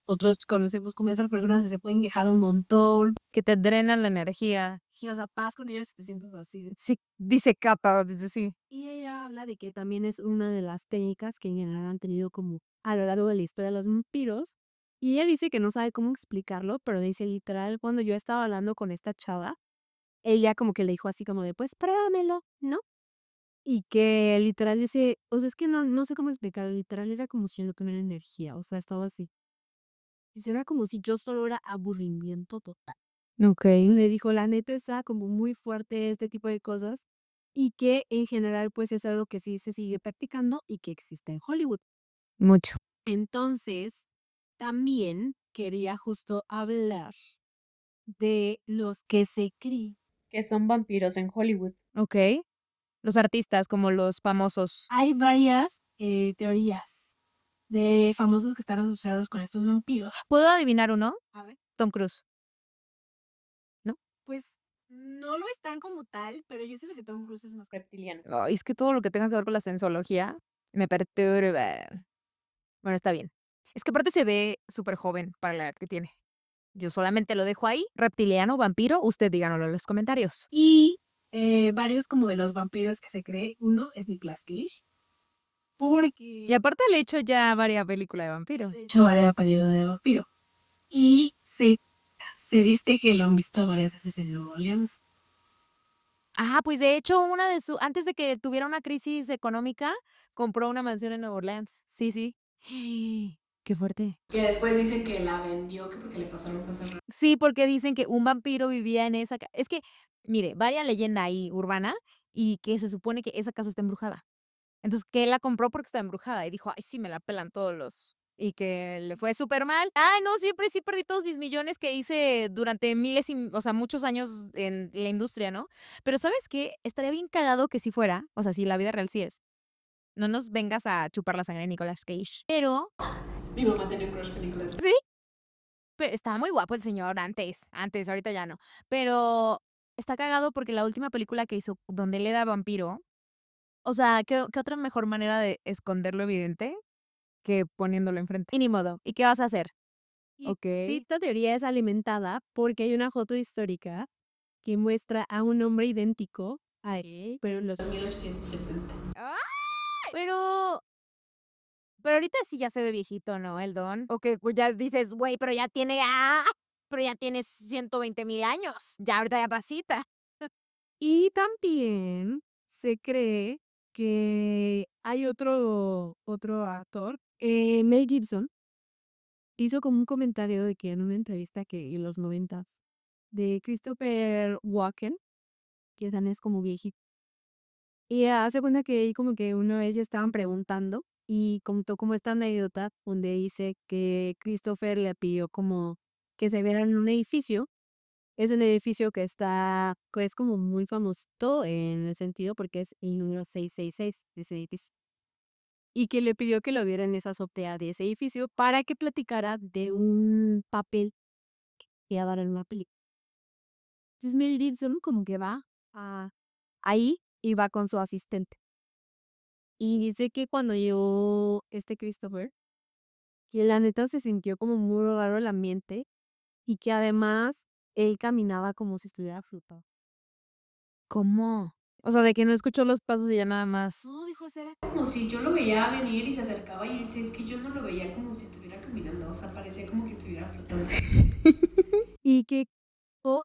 Nosotros conocemos como esas personas que se pueden quejar un montón. Que te drenan la energía. Y o sea, paz con ellos y te sientes así. Sí, dice Cata, dice sí. Y ella habla de que también es una de las técnicas que en general han tenido como a lo largo de la historia los vampiros. Y ella dice que no sabe cómo explicarlo, pero dice literal, cuando yo estaba hablando con esta chava, ella como que le dijo así como de, pues pruébamelo, ¿no? Y que literal dice, o sea, es que no sé cómo explicarlo, literal era como si yo no tuviera energía, o sea, estaba así. Y era como si yo solo era aburrimiento total. Ok. Le dijo, la neta está como muy fuerte este tipo de cosas y que en general pues es algo que sí se sigue practicando y que existe en Hollywood. Mucho. Entonces, también quería justo hablar de los que se creen que son vampiros en Hollywood. Ok. Los artistas, como los famosos. Hay varias teorías de famosos que están asociados con estos vampiros. ¿Puedo adivinar uno? A ver, Tom Cruise. pues no lo están como tal, pero yo siento que Tom Cruise es más reptiliano. Ay, es que todo lo que tenga que ver con la sensología me perturba. Bueno, está bien. Es que aparte se ve súper joven para la edad que tiene. Yo solamente lo dejo ahí. Reptiliano, vampiro, usted díganoslo en los comentarios. Y varios como de los vampiros que se cree, uno es Nicolas Cage, Y porque aparte le he hecho ya varias películas de vampiro. de hecho varía apellido de vampiro. Y se dice que lo han visto varias veces en Nueva Orleans. Ah, pues de hecho, antes de que tuviera una crisis económica, compró una mansión en Nueva Orleans. Sí, sí. Qué fuerte. Que después dicen que la vendió, que porque le pasaron cosas raras. Sí, porque dicen que un vampiro vivía en esa casa. Es que, mire, varia leyenda ahí urbana y que se supone que esa casa está embrujada. Entonces, que él la compró porque está embrujada y dijo, ay, sí, me la pelan todos los. Y que le fue súper mal. Ay, no, siempre sí perdí todos mis millones que hice durante miles y, o sea, muchos años en la industria, ¿no? Pero ¿sabes qué? Estaría bien cagado que si fuera, o sea, si la vida real sí es. No nos vengas a chupar la sangre de Nicolas Cage. Mi mamá tenía un crush con Nicolas. Pero estaba muy guapo el señor antes, ahorita ya no. Pero está cagado porque la última película que hizo donde él era vampiro, o sea, ¿qué otra mejor manera de esconder lo evidente que poniéndolo enfrente? Y ni modo. ¿Y qué vas a hacer? Y Ok. sí, esta teoría es alimentada porque hay una foto histórica que muestra a un hombre idéntico a él, pero en los 1870. Pero, pero ahorita sí ya se ve viejito, ¿no? El don. O que pues, ya dices, güey, pero ya tienes 120,000 años. Ya ahorita ya pasita. Y también se cree que hay otro actor, Mel Gibson, hizo como un comentario de que en una entrevista que en los 90 de Christopher Walken, que también es como viejito, y hace cuenta que ahí como que una vez ya estaban preguntando y contó como esta anécdota donde dice que Christopher le pidió como que se vieran en un edificio. Es un edificio que es como muy famoso en el sentido porque es el número 666 de ese edificio. Y que le pidió que lo viera en esa azotea de ese edificio para que platicara de un papel que iba a dar en una película. Entonces Mel Gibson como que va a, ahí y va con su asistente. Y dice que cuando llegó este Christopher, que la neta se sintió como muy raro el ambiente y que además él caminaba como si estuviera flotando. ¿Cómo? O sea, de que no escuchó los pasos y ya nada más. No, dijo, era como si yo lo veía venir y se acercaba y dice, es que yo no lo veía como si estuviera caminando, o sea, parecía como que estuviera flotando. Y que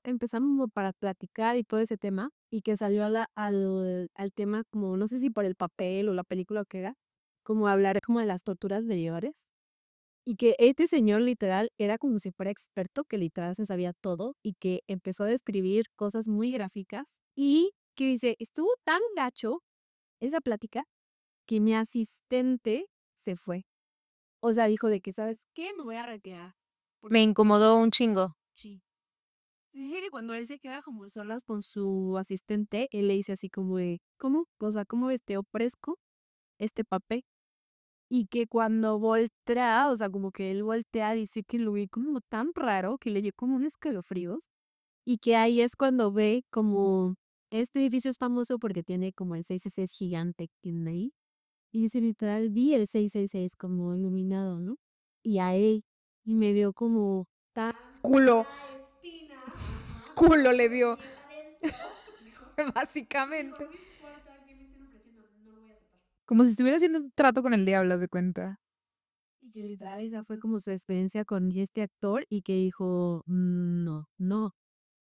empezamos como para platicar y todo ese tema, y que salió al tema como, no sé si por el papel o la película o qué era, como hablar como de las torturas medievales. Y que este señor literal era como si fuera experto, que literal se sabía todo y que empezó a describir cosas muy gráficas y que dice, estuvo tan gacho esa plática que mi asistente se fue. O sea, dijo de que, ¿sabes qué? Me voy a retirar. Me incomodó un chingo. Sí. Sí, sí, que cuando él se queda como solas con su asistente, él le dice así como de, ¿cómo? O sea, ¿cómo ves? Te ofrezco este papel. Y que cuando voltea, o sea, como que él voltea, dice que lo ve como tan raro que le dio como un escalofríos. Y que ahí es cuando ve como este edificio es famoso porque tiene como el 666 gigante que tiene ahí. Y dice literal, vi el 666 como iluminado, ¿no? Y ahí, y me vio como tan Culo, La espina, ajá, culo le dio, nieta adentro. Dijo, básicamente. no importa qué me estén ofreciendo, no lo voy a aceptar. Como si estuviera haciendo un trato con el diablo, haz de cuenta. Y que literal esa fue como su experiencia con este actor y que dijo, no, no.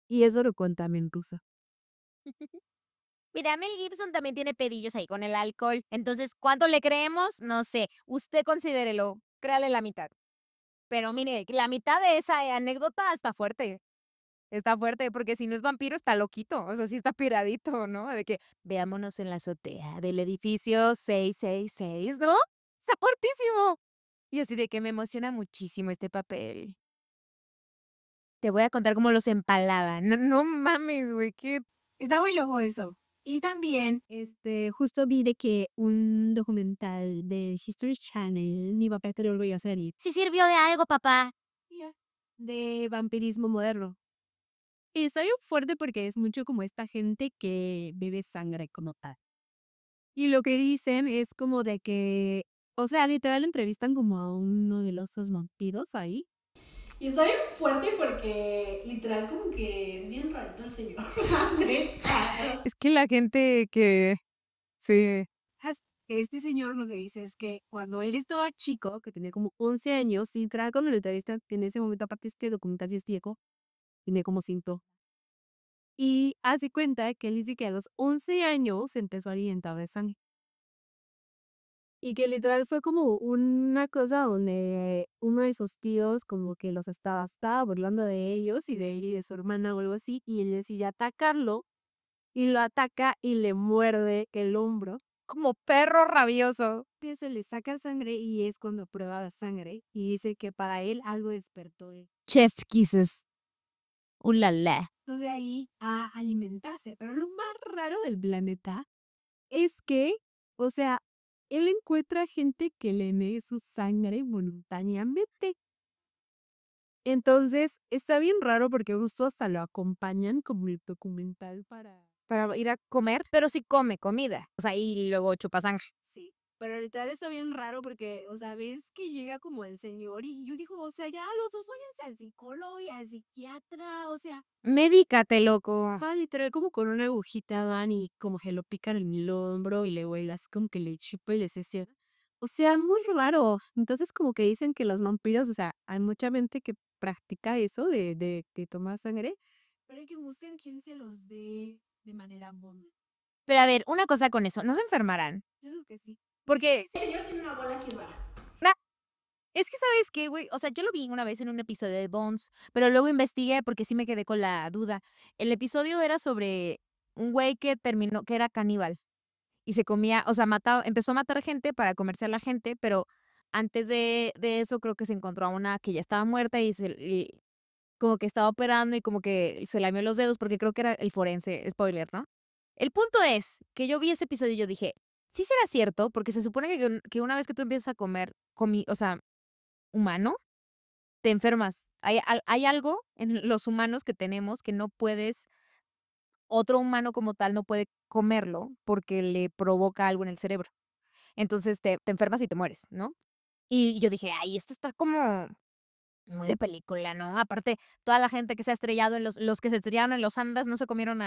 Y eso lo cuenta Mentusa. Mira, Mel Gibson también tiene pedillos ahí con el alcohol. Entonces, ¿cuánto le creemos? No sé. Usted considérelo. Créale la mitad. Pero mire, la mitad de esa anécdota está fuerte. Está fuerte, porque si no es vampiro, está loquito. O sea, sí está piradito, ¿no? De que veámonos en la azotea del edificio 666, ¿no? Está fuertísimo. Y así de que me emociona muchísimo este papel. Te voy a contar cómo los empalaba. No, no mames, güey, qué. Está muy loco eso. Y también, Justo vi de que un documental de History Channel, mi papá te lo voy a hacer, Sí sirvió de algo, papá. mira, de vampirismo moderno. Y está bien fuerte porque es mucho como esta gente que bebe sangre como tal. Y lo que dicen es como de que, o sea, literal entrevistan como a uno de los vampiros ahí. Y está bien fuerte porque literal como que es bien rarito el señor. Neta. Es que la gente que. Sí. Este señor lo que dice es que cuando él estaba chico, que tenía como 11 años, y trae cuando lo entrevistan en ese momento, aparte este documental sí es viejo, tiene como 5. Y hace cuenta que él dice que a los 11 años se empezó a alimentar de sangre. Y que literal fue como una cosa donde uno de sus tíos como que estaba burlando de ellos y de él y de su hermana o algo así, y él decide atacarlo, y lo ataca y le muerde el hombro. Como perro rabioso. Se le saca sangre y es cuando prueba la sangre y dice que para él algo despertó él. Chef kisses. Ulala. De ahí a alimentarse. Pero lo más raro del planeta es que, o sea, él encuentra gente que le dé su sangre voluntariamente. Entonces, está bien raro porque justo hasta lo acompañan como el documental Para ir a comer, pero sí come comida. O sea, y luego chupa sangre. Sí, pero literal está bien raro porque, o sea, ves que llega como el señor y yo digo, o sea, ya los dos váyanse al psicólogo y al psiquiatra, o sea, Médicate, loco. literal como con una agujita van y como que lo pican en el hombro y luego él así como que le chupa y le sesiona. O sea, muy raro. Entonces como que dicen que los vampiros, o sea, hay mucha gente que practica eso de que toma sangre, pero hay que buscar quién se los dé de manera buena. Pero a ver, una cosa con eso, no se enfermarán. Yo digo que sí. Porque El señor tiene una bola que rara. es que, ¿sabes qué, güey? O sea, yo lo vi una vez en un episodio de Bones, pero luego investigué porque sí me quedé con la duda. El episodio era sobre un güey que terminó, que era caníbal y se comía, o sea, empezó a matar gente para comerse a la gente, pero antes de eso creo que se encontró a una que ya estaba muerta y como que estaba operando y como que se lamió los dedos porque creo que era el forense, spoiler, ¿no? El punto es que yo vi ese episodio y yo dije, sí será cierto, porque se supone que una vez que tú empiezas a comer, o sea, humano, te enfermas. Hay algo en los humanos que tenemos que no puedes, otro humano como tal no puede comerlo porque le provoca algo en el cerebro. Entonces te enfermas y te mueres, ¿no? Y yo dije, ay, esto está como muy de película, ¿no? Aparte, toda la gente que se ha estrellado los que se estrellaron en los Andes no se comieron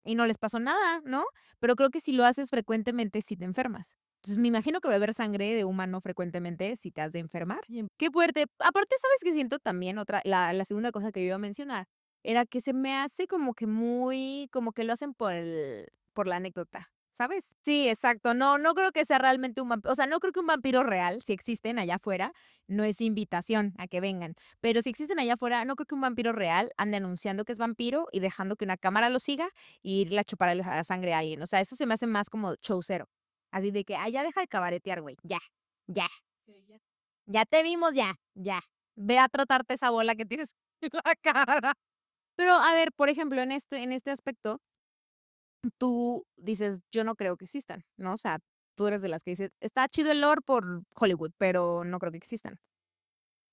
y no les pasó nada, ¿no? Pero creo que si lo haces frecuentemente, sí te enfermas. Entonces, me imagino que beber sangre de humano frecuentemente sí te has de enfermar. Qué fuerte. Aparte, ¿sabes qué siento también? La segunda cosa que yo iba a mencionar era que se me hace como que muy, como que lo hacen por la anécdota. ¿sabes? Sí, exacto. No creo que sea realmente un vampiro. O sea, no creo que un vampiro real, si existen allá afuera, no es invitación a que vengan. Pero si existen allá afuera, no creo que un vampiro real ande anunciando que es vampiro y dejando que una cámara lo siga y irle a chupar la sangre a alguien. O sea, eso se me hace más como showcero. Así de que, ya deja de cabaretear, güey. Ya, ya. Ya te vimos, ya. Ve a trotarte esa bola que tienes en la cara. Pero, a ver, por ejemplo, en este aspecto, tú dices, yo no creo que existan, ¿no? O sea, tú eres de las que dices, está chido el lore por Hollywood, pero no creo que existan.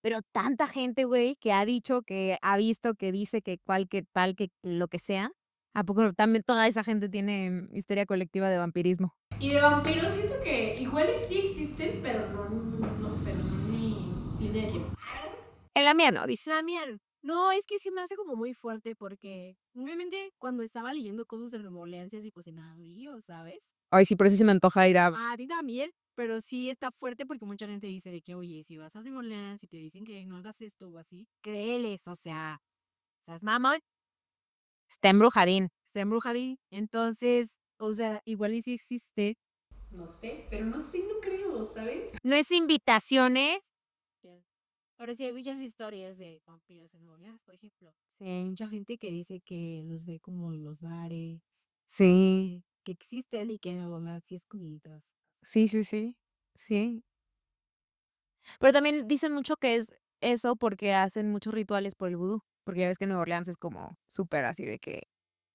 Pero tanta gente, güey, que ha dicho, que ha visto, que dice que cual, que tal, que lo que sea, ¿a poco también toda esa gente tiene histeria colectiva de vampirismo? Y de vampiros siento que igual y sí existen, pero no sé, no ni idea de tiempo. En la mía no, dice. No, es que sí me hace como muy fuerte porque obviamente cuando estaba leyendo cosas de remolancias y pues en abril, ¿sabes? Ay, sí, por eso sí me antoja ir a... A ti también, pero sí está fuerte porque mucha gente dice de que, oye, si vas a remolancias y te dicen que no hagas esto o así, créeles, o sea, es mamá, Está embrujadín. está embrujadí. Entonces, o sea, igual y sí existe. No sé, pero no sé, no creo, ¿sabes? No es invitaciones. Ahora sí hay muchas historias de vampiros en Nueva Orleans, por ejemplo. Sí, Mucha gente que dice que los ve como en los bares, sí, que existen y que en Nueva Orleans sí escondidas. sí. Pero también dicen mucho que es eso porque hacen muchos rituales por el vudú, porque ya ves que Nueva Orleans es como súper así de que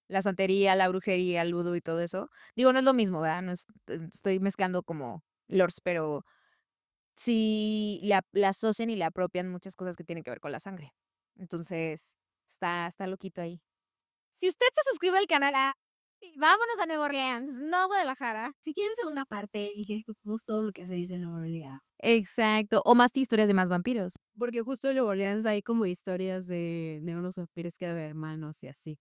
la santería, la brujería, el vudú y todo eso. Digo, no es lo mismo, ¿verdad? No es, estoy mezclando como lores, pero sí le asocian y le apropian muchas cosas que tienen que ver con la sangre. Entonces, está loquito ahí. Si usted se suscribe al canal, vámonos a Nueva Orleans, no a Guadalajara. Si quieren segunda parte y que escuchemos todo lo que se dice en Nueva Orleans. Exacto. O más historias de más vampiros. Porque justo en Nueva Orleans hay como historias de unos vampiros que eran hermanos y así.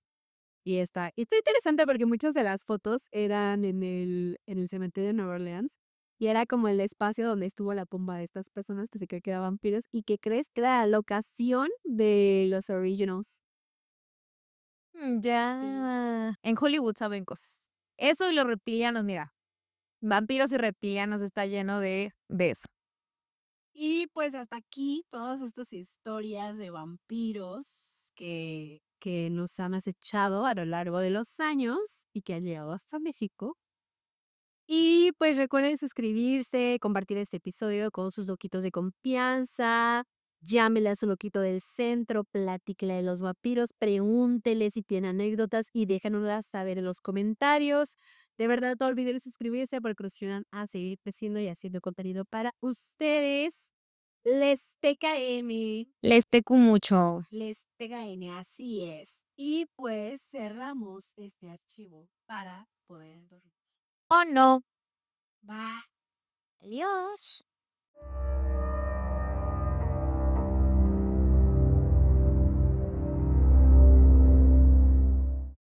Y está interesante porque muchas de las fotos eran en el cementerio de Nueva Orleans. Y era como el espacio donde estuvo la tumba de estas personas que se cree que eran vampiros y que crees que era la locación de los originals. Ya. En Hollywood saben cosas. Eso y los reptilianos, mira. Vampiros y reptilianos está lleno de eso. Y pues hasta aquí todas estas historias de vampiros que nos han acechado a lo largo de los años y que han llegado hasta México. Y pues recuerden suscribirse, compartir este episodio con sus loquitos de confianza. Llámele a su loquito del centro, platíquele de los vampiros, pregúntele si tiene anécdotas y déjanoslas saber en los comentarios. De verdad, no olviden suscribirse porque nos ayudan a seguir creciendo y haciendo contenido para ustedes. Les TKM. Les tecu mucho. Les TKM, así es. Y pues cerramos este archivo para poder dormir. Oh, no. Bye. Adiós.